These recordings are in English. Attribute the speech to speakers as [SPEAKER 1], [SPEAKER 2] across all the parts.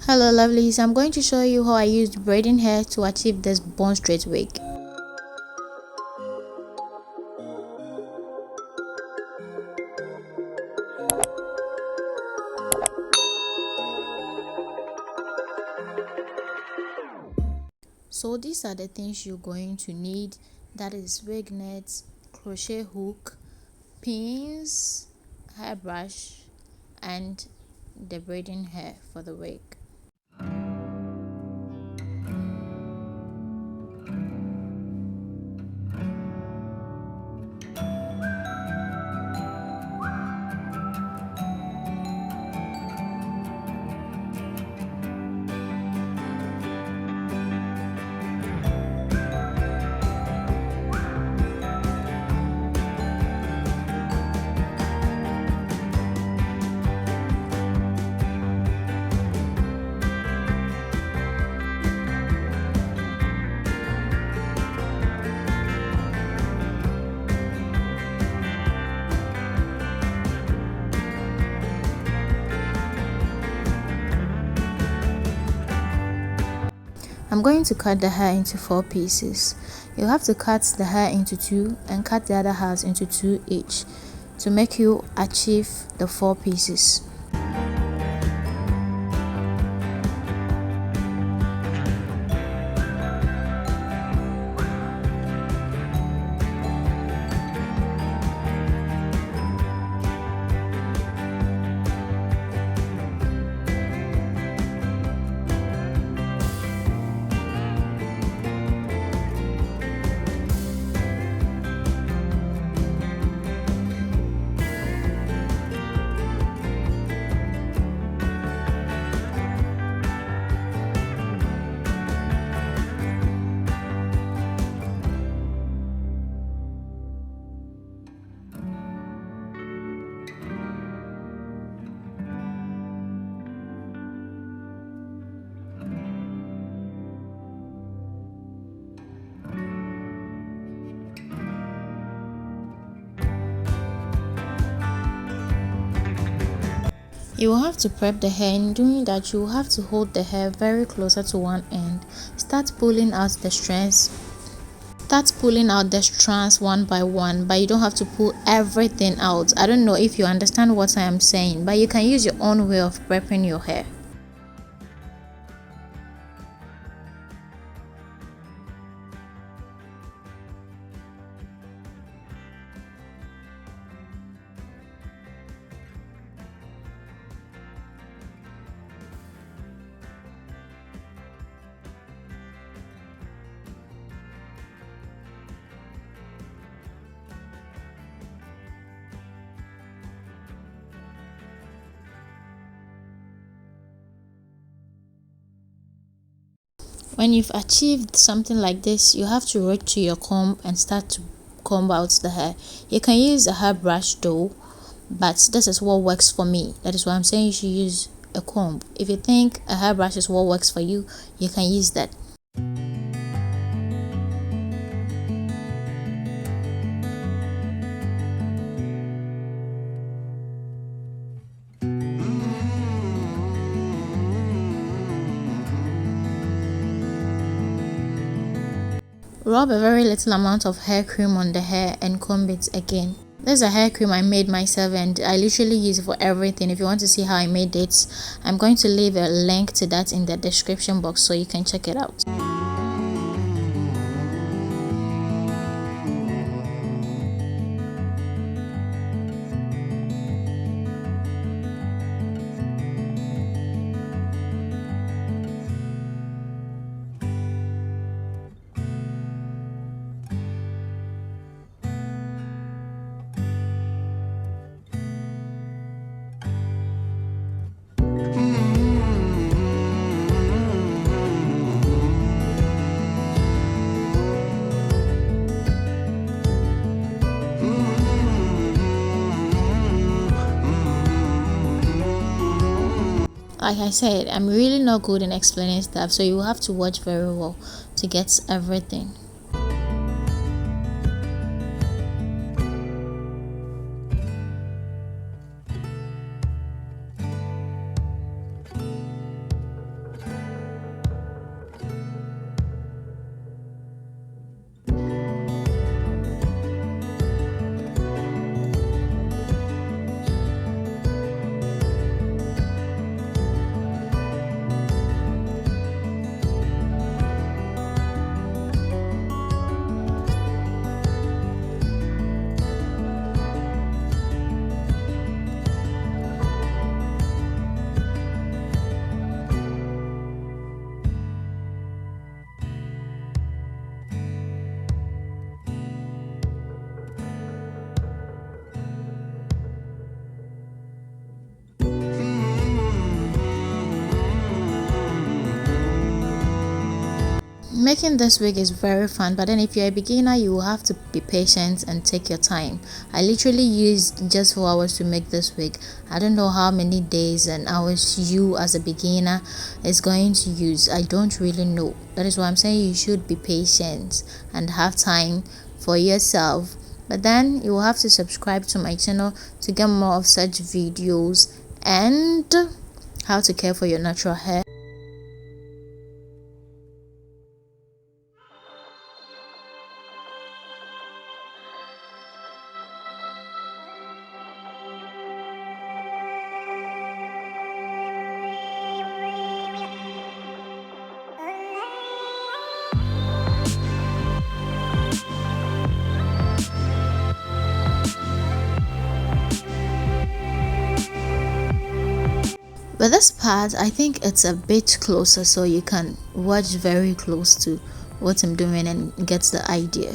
[SPEAKER 1] Hello lovelies, I'm going to show you how I used braiding hair to achieve this bone straight wig. So these are the things you're going to need, that is wig nets, crochet hook, pins, hairbrush, and the braiding hair for the wig. I'm going to cut the hair into 4 pieces. You have to cut the hair into 2 and cut the other halves into 2 each to make you achieve the 4 pieces. You will have to prep the hair. In doing that, you will have to hold the hair very closer to one end. Start pulling out the strands one by one, but you don't have to pull everything out. I don't know if you understand what I am saying, but you can use your own way of prepping your hair. When you've achieved something like this, you have to reach to your comb and start to comb out the hair. You can use a hairbrush though, but this is what works for me. That is why I'm saying you should use a comb. If you think a hairbrush is what works for you, you can use that. Rub a very little amount of hair cream on the hair and comb it again. This is a hair cream I made myself and I literally use it for everything. If you want to see how I made it, I'm going to leave a link to that in the description box so you can check it out. Like I said, I'm really not good in explaining stuff, so you will have to watch very well to get everything. Making this wig is very fun, but then if you're a beginner, you will have to be patient and take your time. I literally used just 4 hours to make this wig. I don't know how many days and hours you as a beginner is going to use. I don't really know. That is why I'm saying you should be patient and have time for yourself. But then you will have to subscribe to my channel to get more of such videos and how to care for your natural hair. But this part, I think it's a bit closer, so you can watch very close to what I'm doing and get the idea.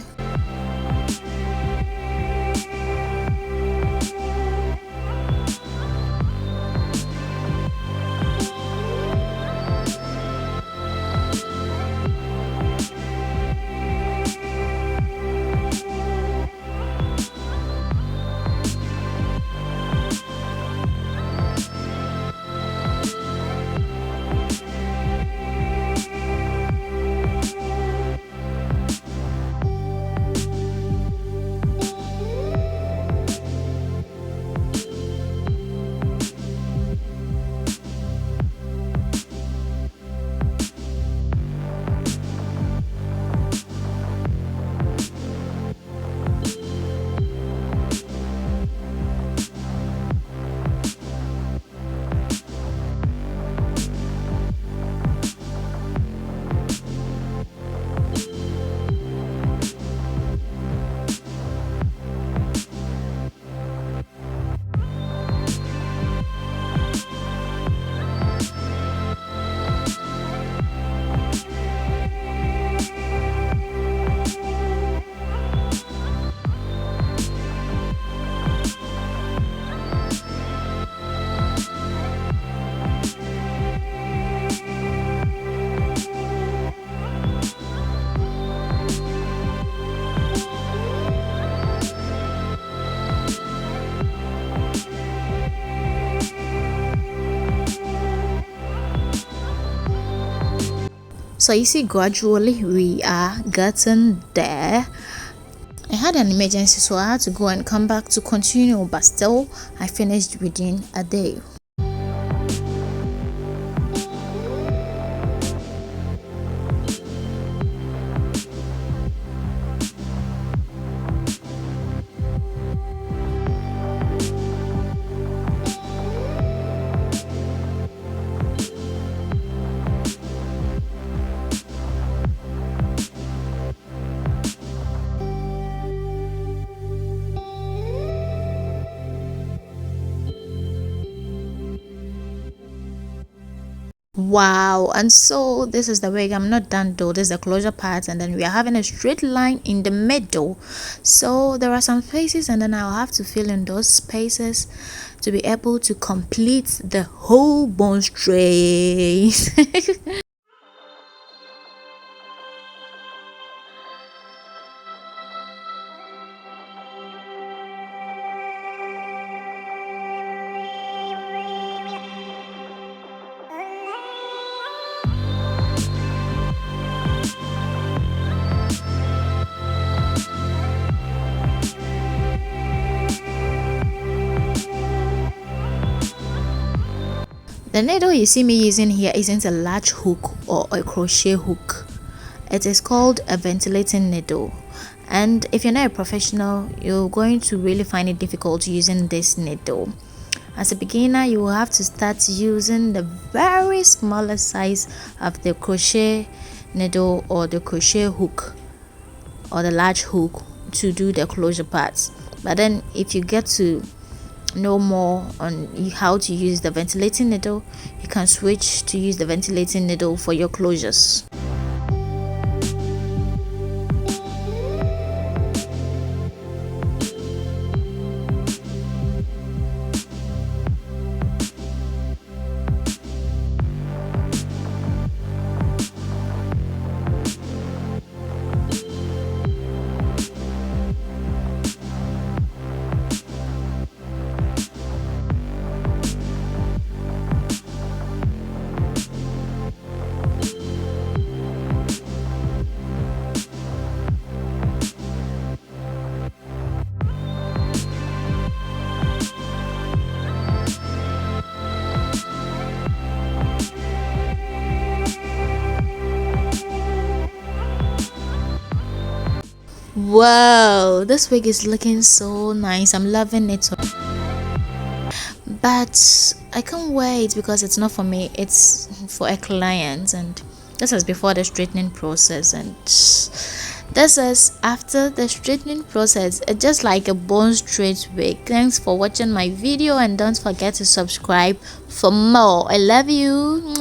[SPEAKER 1] So you see, gradually we are getting there. I had an emergency, so I had to go and come back to continue, but still I finished within a day. Wow, and so this is the wig. I'm not done though. This is the closure part, and then we are having a straight line in the middle. So there are some spaces, and then I'll have to fill in those spaces to be able to complete the whole bone straight. The needle you see me using here isn't a large hook or a crochet hook. It is called a ventilating needle, and if you're not a professional, you're going to really find it difficult using this needle. As a beginner, you will have to start using the very smallest size of the crochet needle or the crochet hook or the large hook to do the closure parts. But then if you get to know more on how to use the ventilating needle, you can switch to use the ventilating needle for your closures. Wow, this wig is looking so nice. I'm loving it. But I can't wait because it's not for me, it's for a client. And this is before the straightening process, and this is after the straightening process. It's just like a bone straight wig. Thanks for watching my video, and don't forget to subscribe for more. I love you.